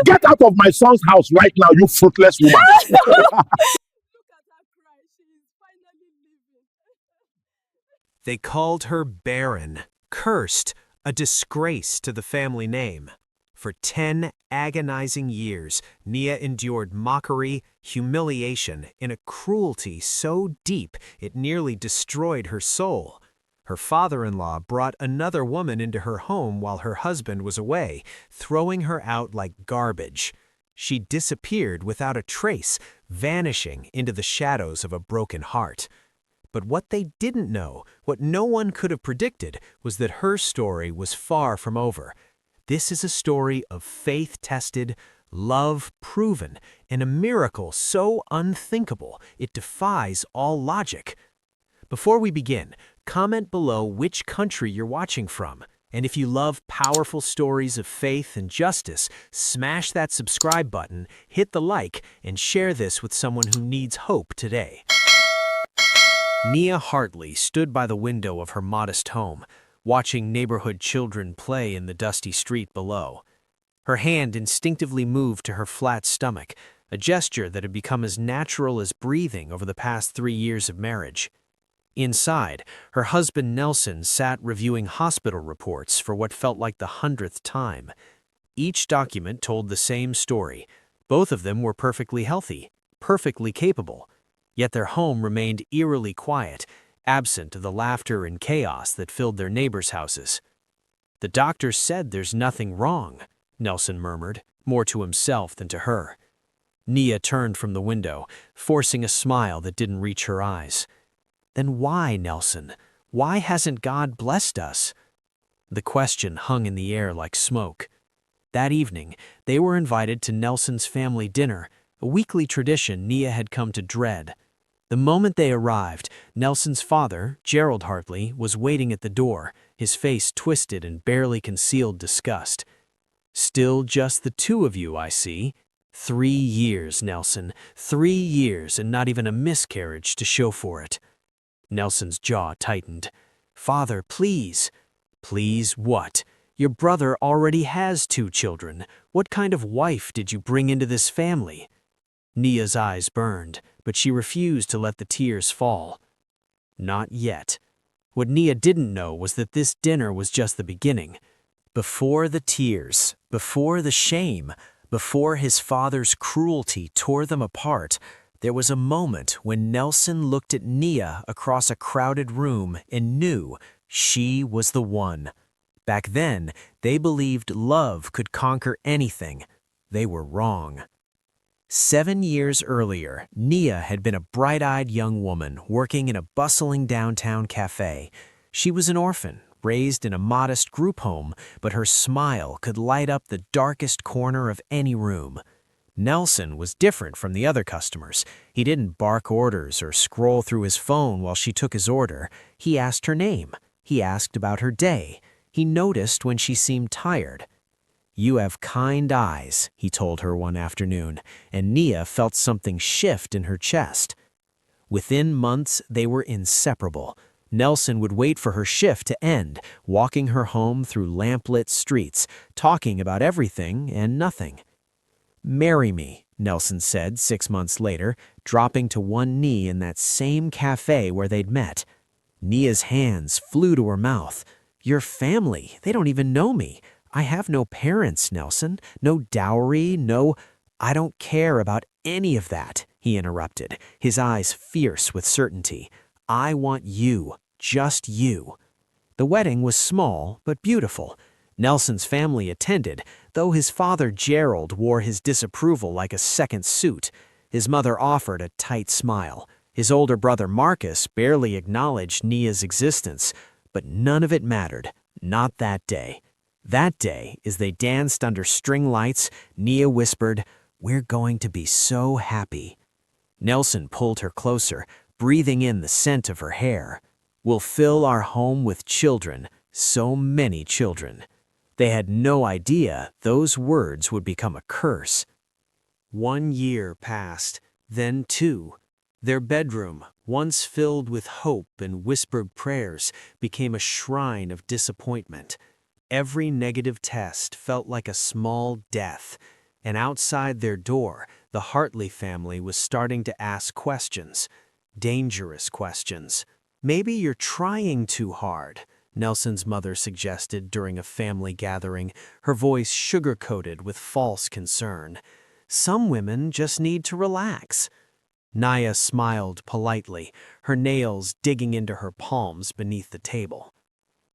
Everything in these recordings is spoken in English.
Get out of my son's house right now, you fruitless woman. They called her barren, cursed, a disgrace to the family name. For 10 agonizing years, Nia endured mockery, humiliation, and a cruelty so deep it nearly destroyed her soul. Her father-in-law brought another woman into her home while her husband was away, throwing her out like garbage. She disappeared without a trace, vanishing into the shadows of a broken heart. But what they didn't know, what no one could have predicted, was that her story was far from over. This is a story of faith-tested, love proven, and a miracle so unthinkable it defies all logic. Before we begin, comment below which country you're watching from. And if you love powerful stories of faith and justice, smash that subscribe button, hit the like, and share this with someone who needs hope today. Nia Hartley stood by the window of her modest home, watching neighborhood children play in the dusty street below. Her hand instinctively moved to her flat stomach, a gesture that had become as natural as breathing over the past 3 years of marriage. Inside, her husband Nelson sat reviewing hospital reports for what felt like the 100th time. Each document told the same story. Both of them were perfectly healthy, perfectly capable. Yet their home remained eerily quiet, absent of the laughter and chaos that filled their neighbors' houses. "The doctor said there's nothing wrong," Nelson murmured, more to himself than to her. Nia turned from the window, forcing a smile that didn't reach her eyes. "Then why, Nelson? Why hasn't God blessed us?" The question hung in the air like smoke. That evening, they were invited to Nelson's family dinner, a weekly tradition Nia had come to dread. The moment they arrived, Nelson's father, Gerald Hartley, was waiting at the door, his face twisted in barely concealed disgust. "Still just the two of you, I see. 3 years, Nelson. 3 years, and not even a miscarriage to show for it." Nelson's jaw tightened. "Father, please." "Please what? Your brother already has 2 children. What kind of wife did you bring into this family?" Nia's eyes burned, but she refused to let the tears fall. Not yet. What Nia didn't know was that this dinner was just the beginning. Before the tears, before the shame, before his father's cruelty tore them apart, there was a moment when Nelson looked at Nia across a crowded room and knew she was the one. Back then, they believed love could conquer anything. They were wrong. 7 years earlier, Nia had been a bright-eyed young woman working in a bustling downtown cafe. She was an orphan, raised in a modest group home, but her smile could light up the darkest corner of any room. Nelson was different from the other customers. He didn't bark orders or scroll through his phone while she took his order. He asked her name. He asked about her day. He noticed when she seemed tired. "You have kind eyes," he told her one afternoon, and Nia felt something shift in her chest. Within months, they were inseparable. Nelson would wait for her shift to end, walking her home through lamplit streets, talking about everything and nothing. "Marry me," Nelson said 6 months later, dropping to one knee in that same cafe where they'd met. Nia's hands flew to her mouth. "Your family, they don't even know me. I have no parents, Nelson, no dowry, no—" "I don't care about any of that," he interrupted, his eyes fierce with certainty. "I want you, just you." The wedding was small but beautiful. Nelson's family attended, though his father Gerald wore his disapproval like a second suit. His mother offered a tight smile. His older brother Marcus barely acknowledged Nia's existence, but none of it mattered, not that day. That day, as they danced under string lights, Nia whispered, "We're going to be so happy." Nelson pulled her closer, breathing in the scent of her hair. "We'll fill our home with children, so many children." They had no idea those words would become a curse. 1 year passed, then 2. Their bedroom, once filled with hope and whispered prayers, became a shrine of disappointment. Every negative test felt like a small death. And outside their door, the Hartley family was starting to ask questions. Dangerous questions. "Maybe you're trying too hard," Nelson's mother suggested during a family gathering, her voice sugar-coated with false concern. "Some women just need to relax." Naya smiled politely, her nails digging into her palms beneath the table.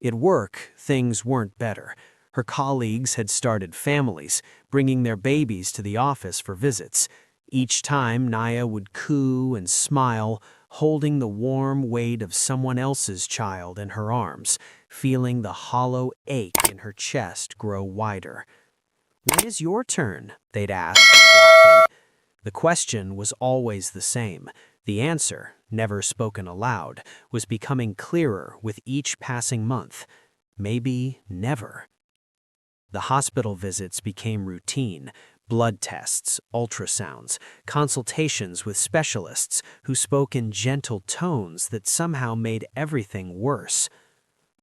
At work, things weren't better. Her colleagues had started families, bringing their babies to the office for visits. Each time, Naya would coo and smile, holding the warm weight of someone else's child in her arms, feeling the hollow ache in her chest grow wider. "When is your turn?" they'd ask, laughing. The question was always the same. The answer, never spoken aloud, was becoming clearer with each passing month. Maybe never. The hospital visits became routine. Blood tests, ultrasounds, consultations with specialists who spoke in gentle tones that somehow made everything worse.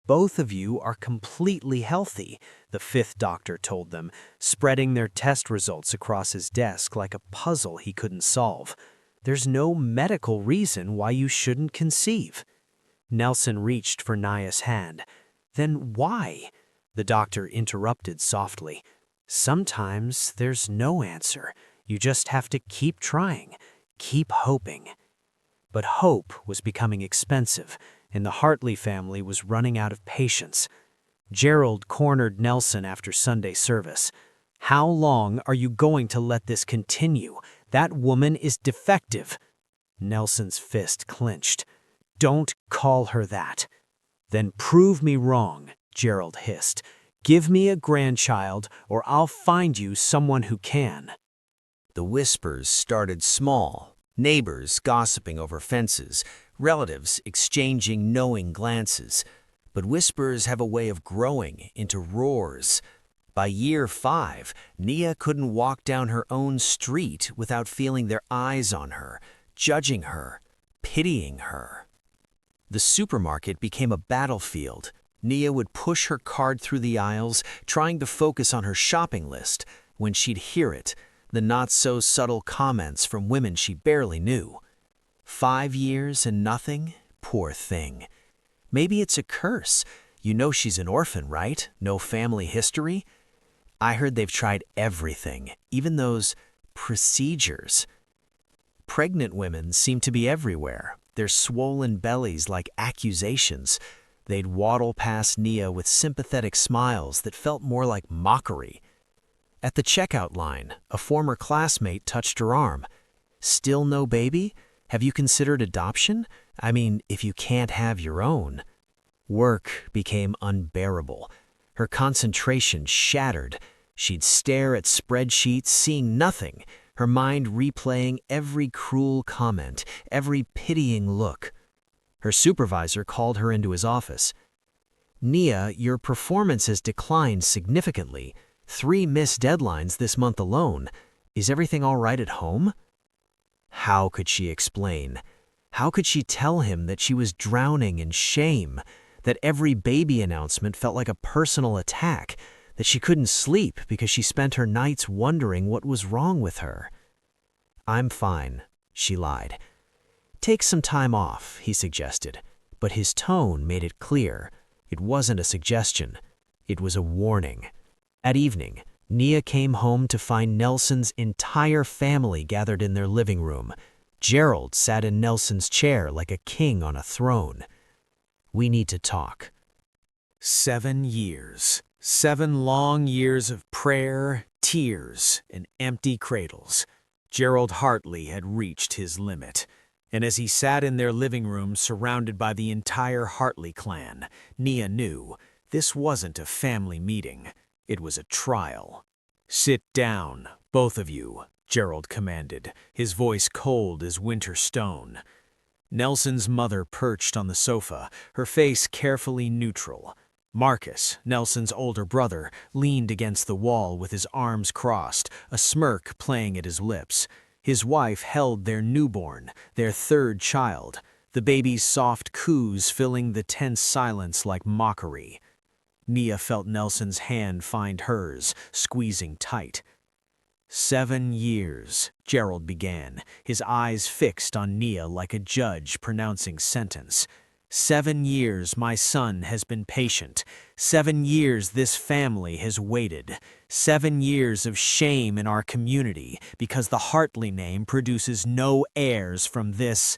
"Both of you are completely healthy," the fifth doctor told them, spreading their test results across his desk like a puzzle he couldn't solve. "There's no medical reason why you shouldn't conceive." Nelson reached for Naya's hand. "Then why?" The doctor interrupted softly. "Sometimes there's no answer. You just have to keep trying, keep hoping." But hope was becoming expensive, and the Hartley family was running out of patience. Gerald cornered Nelson after Sunday service. "How long are you going to let this continue? That woman is defective." Nelson's fist clenched. "Don't call her that." "Then prove me wrong," Gerald hissed. "Give me a grandchild, or I'll find you someone who can." The whispers started small, neighbors gossiping over fences, relatives exchanging knowing glances. But whispers have a way of growing into roars. By year 5, Nia couldn't walk down her own street without feeling their eyes on her, judging her, pitying her. The supermarket became a battlefield. Nia would push her cart through the aisles, trying to focus on her shopping list, when she'd hear it, the not-so-subtle comments from women she barely knew. 5 years and nothing? Poor thing. Maybe it's a curse. You know she's an orphan, right? No family history? I heard they've tried everything, even those procedures. Pregnant women seem to be everywhere, their swollen bellies like accusations. They'd waddle past Nia with sympathetic smiles that felt more like mockery. At the checkout line, a former classmate touched her arm. "Still no baby? Have you considered adoption? I mean, if you can't have your own." Work became unbearable. Her concentration shattered. She'd stare at spreadsheets, seeing nothing, her mind replaying every cruel comment, every pitying look. Her supervisor called her into his office. "Nia, your performance has declined significantly. 3 missed deadlines this month alone. Is everything all right at home?" How could she explain? How could she tell him that she was drowning in shame, that every baby announcement felt like a personal attack, that she couldn't sleep because she spent her nights wondering what was wrong with her? "I'm fine," she lied. "Take some time off," he suggested, but his tone made it clear. It wasn't a suggestion. It was a warning. At evening, Nia came home to find Nelson's entire family gathered in their living room. Gerald sat in Nelson's chair like a king on a throne. "We need to talk." 7 years. 7 long years of prayer, tears, and empty cradles. Gerald Hartley had reached his limit. And as he sat in their living room surrounded by the entire Hartley clan, Nia knew this wasn't a family meeting. It was a trial. "Sit down, both of you," Gerald commanded, his voice cold as winter stone. Nelson's mother perched on the sofa, her face carefully neutral. Marcus, Nelson's older brother, leaned against the wall with his arms crossed, a smirk playing at his lips. His wife held their newborn, their 3rd child, the baby's soft coos filling the tense silence like mockery. Nia felt Nelson's hand find hers, squeezing tight. 7 years, Gerald began, his eyes fixed on Nia like a judge pronouncing sentence. 7 years my son has been patient. 7 years this family has waited. 7 years of shame in our community because the Hartley name produces no heirs from this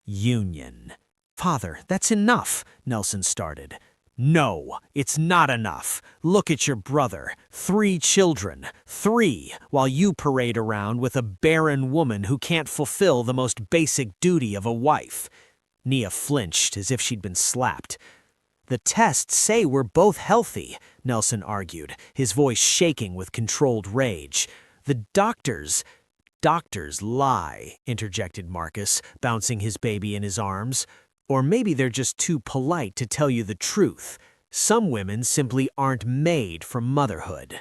union. Father, that's enough, Nelson started. No, it's not enough. Look at your brother. 3 children. 3, while you parade around with a barren woman who can't fulfill the most basic duty of a wife. Nia flinched as if she'd been slapped. The tests say we're both healthy, Nelson argued, his voice shaking with controlled rage. The doctors lie, interjected Marcus, bouncing his baby in his arms. Or maybe they're just too polite to tell you the truth. Some women simply aren't made for motherhood.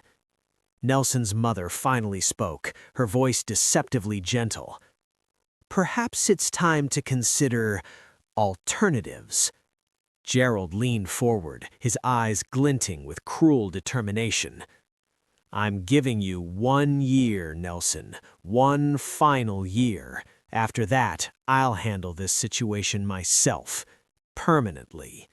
Nelson's mother finally spoke, her voice deceptively gentle. Perhaps it's time to consider alternatives. Gerald leaned forward, his eyes glinting with cruel determination. I'm giving you 1 year, Nelson. 1 final year. After that, I'll handle this situation myself, permanently.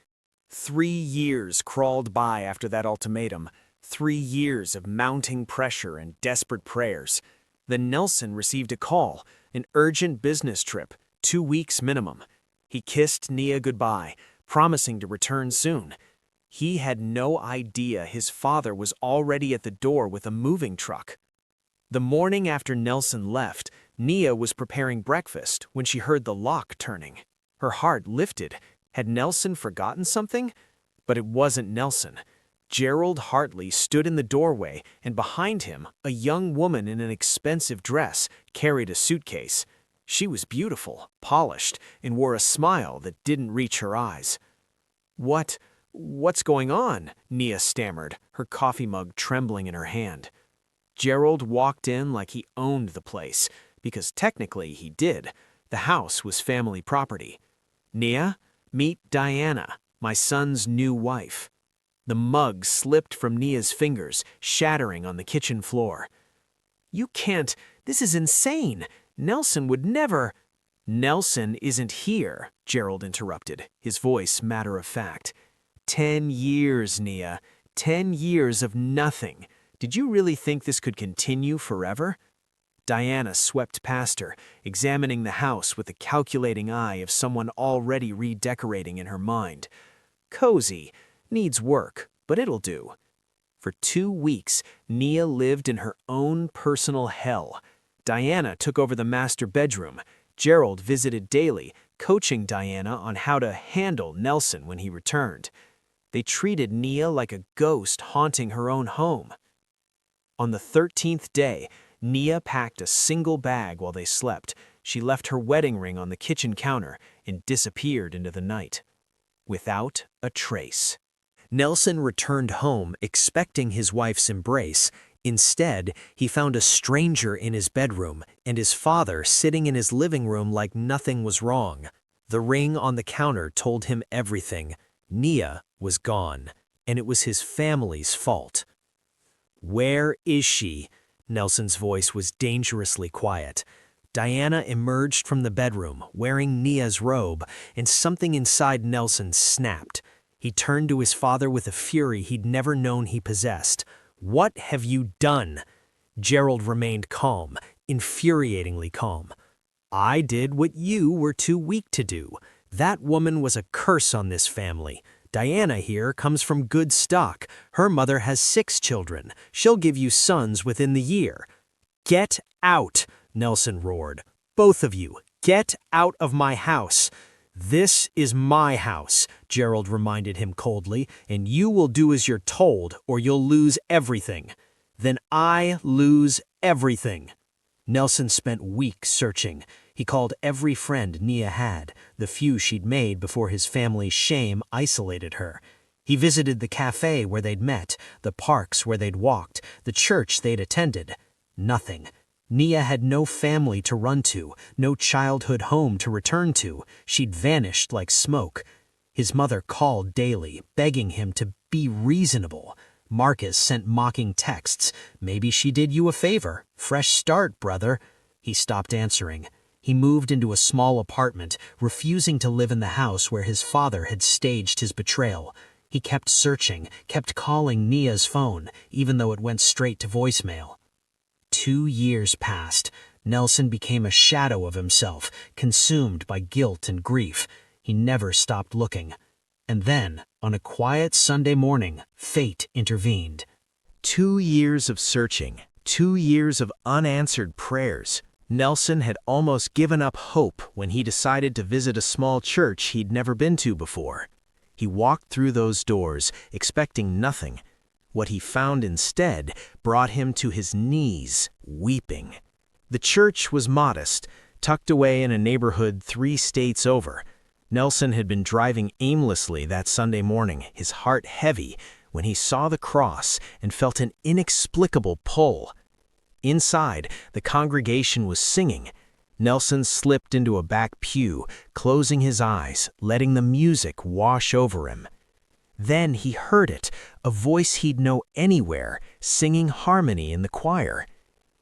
3 years crawled by after that ultimatum, 3 years of mounting pressure and desperate prayers. Then Nelson received a call, an urgent business trip, 2 weeks minimum. He kissed Nia goodbye, promising to return soon. He had no idea his father was already at the door with a moving truck. The morning after Nelson left, Nia was preparing breakfast when she heard the lock turning. Her heart lifted. Had Nelson forgotten something? But it wasn't Nelson. Gerald Hartley stood in the doorway, and behind him, a young woman in an expensive dress carried a suitcase. She was beautiful, polished, and wore a smile that didn't reach her eyes. What's going on? Nia stammered, her coffee mug trembling in her hand. Gerald walked in like he owned the place, because technically he did. The house was family property. Nia, meet Diana, my son's new wife. The mug slipped from Nia's fingers, shattering on the kitchen floor. You can't, this is insane. Nelson would never. Nelson isn't here, Gerald interrupted, his voice matter of fact. 10 years, Nia. 10 years of nothing. Did you really think this could continue forever? Diana swept past her, examining the house with the calculating eye of someone already redecorating in her mind. Cozy. Needs work, but it'll do. For 2 weeks, Nia lived in her own personal hell. Diana took over the master bedroom. Gerald visited daily, coaching Diana on how to handle Nelson when he returned. They treated Nia like a ghost haunting her own home. On the 13th day, Nia packed a single bag while they slept. She left her wedding ring on the kitchen counter and disappeared into the night, without a trace. Nelson returned home expecting his wife's embrace. Instead, he found a stranger in his bedroom and his father sitting in his living room like nothing was wrong. The ring on the counter told him everything. Nia was gone, and it was his family's fault. Where is she? Nelson's voice was dangerously quiet. Diana emerged from the bedroom, wearing Nia's robe, and something inside Nelson snapped. He turned to his father with a fury he'd never known he possessed. What have you done? Gerald remained calm, infuriatingly calm. I did what you were too weak to do. That woman was a curse on this family. Diana here comes from good stock. Her mother has 6 children. She'll give you sons within the year. Get out, Nelson roared. Both of you, get out of my house. This is my house, Gerald reminded him coldly, and you will do as you're told or you'll lose everything. Then I lose everything. Nelson spent weeks searching. He called every friend Nia had, the few she'd made before his family's shame isolated her. He visited the cafe where they'd met, the parks where they'd walked, the church they'd attended. Nothing. Nia had no family to run to, no childhood home to return to. She'd vanished like smoke. His mother called daily, begging him to be reasonable. Marcus sent mocking texts. Maybe she did you a favor. Fresh start, brother. He stopped answering. He moved into a small apartment, refusing to live in the house where his father had staged his betrayal. He kept searching, kept calling Nia's phone, even though it went straight to voicemail. 2 years passed. Nelson became a shadow of himself, consumed by guilt and grief. He never stopped looking. And then, on a quiet Sunday morning, fate intervened. 2 years of searching, 2 years of unanswered prayers. Nelson had almost given up hope when he decided to visit a small church he'd never been to before. He walked through those doors, expecting nothing. What he found instead brought him to his knees, weeping. The church was modest, tucked away in a neighborhood 3 states over. Nelson had been driving aimlessly that Sunday morning, his heart heavy, when he saw the cross and felt an inexplicable pull. Inside, the congregation was singing. Nelson slipped into a back pew, closing his eyes, letting the music wash over him. Then he heard it, a voice he'd know anywhere, singing harmony in the choir.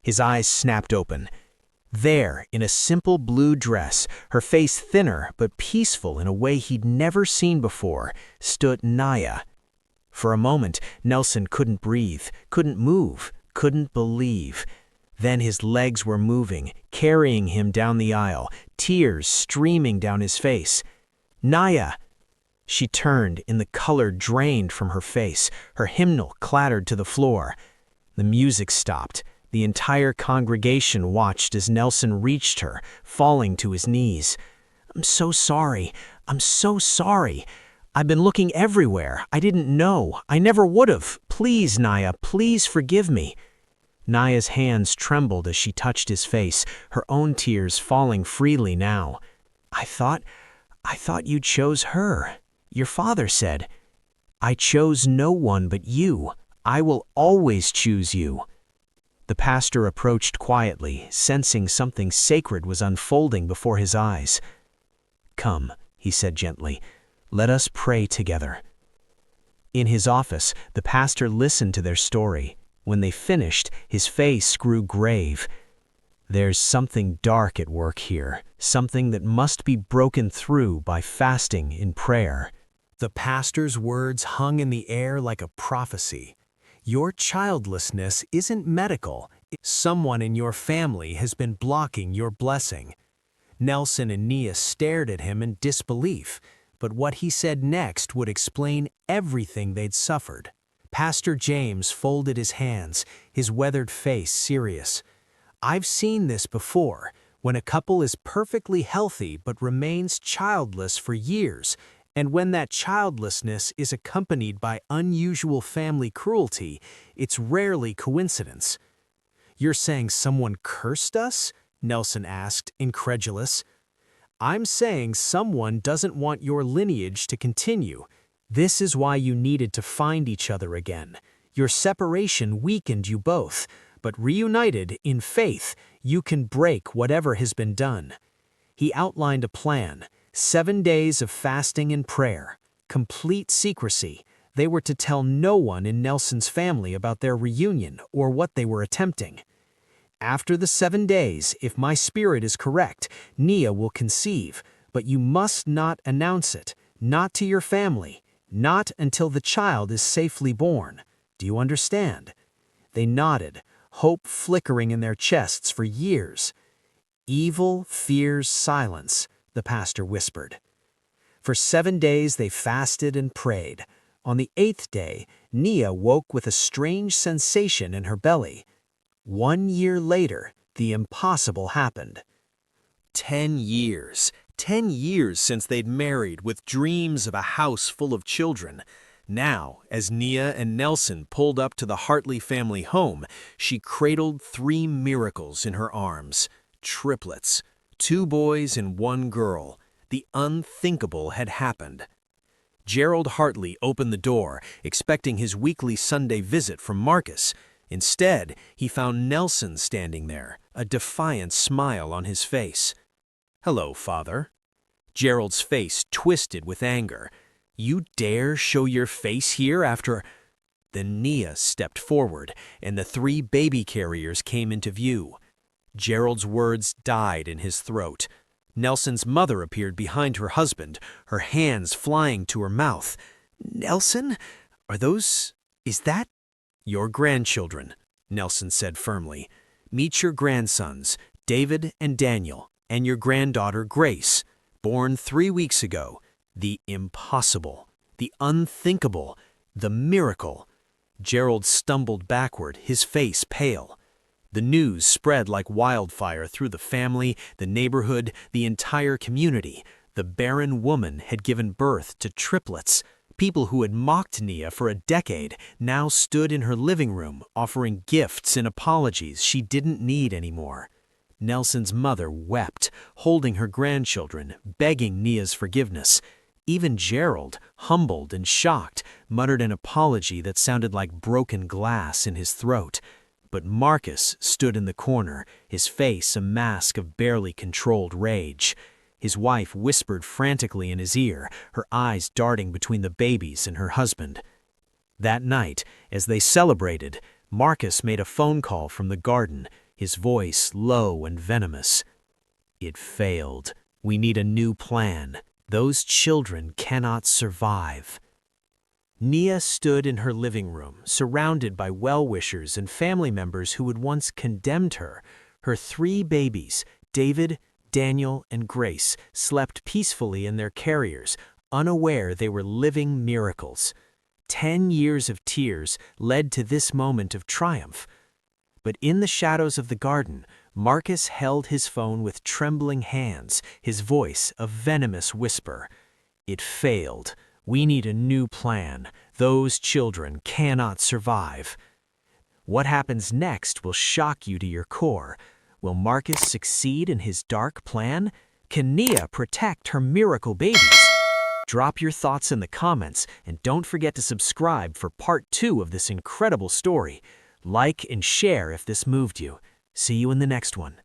His eyes snapped open. There, in a simple blue dress, her face thinner but peaceful in a way he'd never seen before, stood Nia. For a moment, Nelson couldn't breathe, couldn't move, couldn't believe. Then his legs were moving, carrying him down the aisle, tears streaming down his face. "Nia!" She turned, and the color drained from her face. Her hymnal clattered to the floor. The music stopped. The entire congregation watched as Nelson reached her, falling to his knees. "I'm so sorry. I'm so sorry. I've been looking everywhere. I didn't know. I never would have. Please, Nia, please forgive me." Nia's hands trembled as she touched his face, her own tears falling freely now. I thought you chose her. Your father said, "I chose no one but you. I will always choose you." The pastor approached quietly, sensing something sacred was unfolding before his eyes. "Come," he said gently, "let us pray together." In his office, the pastor listened to their story. When they finished, his face grew grave. "There's something dark at work here, something that must be broken through by fasting in prayer." The pastor's words hung in the air like a prophecy. Your childlessness isn't medical. Someone in your family has been blocking your blessing. Nelson and Nia stared at him in disbelief, but what he said next would explain everything they'd suffered. Pastor James folded his hands, his weathered face serious. "I've seen this before, when a couple is perfectly healthy but remains childless for years, and when that childlessness is accompanied by unusual family cruelty, it's rarely coincidence." "You're saying someone cursed us?" Nelson asked, incredulous. "I'm saying someone doesn't want your lineage to continue. This is why you needed to find each other again. Your separation weakened you both, but reunited in faith, you can break whatever has been done." He outlined a plan. 7 days of fasting and prayer, complete secrecy. They were to tell no one in Nelson's family about their reunion or what they were attempting. "After the 7 days, if my spirit is correct, Nia will conceive, but you must not announce it, not to your family, not until the child is safely born. Do you understand?" They nodded, hope flickering in their chests for years. "Evil fears silence," the pastor whispered. For 7 days they fasted and prayed. On the 8th day, Nia woke with a strange sensation in her belly. 1 year later, the impossible happened. 10 years. 10 years since they'd married with dreams of a house full of children. Now, as Nia and Nelson pulled up to the Hartley family home, she cradled 3 miracles in her arms. Triplets. 2 boys and 1 girl. The unthinkable had happened. Gerald Hartley opened the door, expecting his weekly Sunday visit from Marcus. Instead, he found Nelson standing there, a defiant smile on his face. "Hello, Father." Gerald's face twisted with anger. "You dare show your face here after—" Then Nia stepped forward, and the 3 baby carriers came into view. Gerald's words died in his throat. Nelson's mother appeared behind her husband, her hands flying to her mouth. "Nelson? Is that?" "Your grandchildren," Nelson said firmly. "Meet your grandsons, David and Daniel, and your granddaughter Grace, born 3 weeks ago. The impossible, the unthinkable, the miracle." Gerald stumbled backward, his face pale. The news spread like wildfire through the family, the neighborhood, the entire community. The barren woman had given birth to triplets. People who had mocked Nia for a decade now stood in her living room, offering gifts and apologies she didn't need anymore. Nelson's mother wept, holding her grandchildren, begging Nia's forgiveness. Even Gerald, humbled and shocked, muttered an apology that sounded like broken glass in his throat. But Marcus stood in the corner, his face a mask of barely controlled rage. His wife whispered frantically in his ear, her eyes darting between the babies and her husband. That night, as they celebrated, Marcus made a phone call from the garden, his voice low and venomous. "It failed. We need a new plan. Those children cannot survive." Nia stood in her living room, surrounded by well-wishers and family members who had once condemned her. Her 3 babies, David, Daniel, and Grace, slept peacefully in their carriers, unaware they were living miracles. 10 years of tears led to this moment of triumph. But in the shadows of the garden, Marcus held his phone with trembling hands, his voice a venomous whisper. "It failed. We need a new plan. Those children cannot survive." What happens next will shock you to your core. Will Marcus succeed in his dark plan? Can Nia protect her miracle babies? Drop your thoughts in the comments, and don't forget to subscribe for part 2 of this incredible story. Like and share if this moved you. See you in the next one.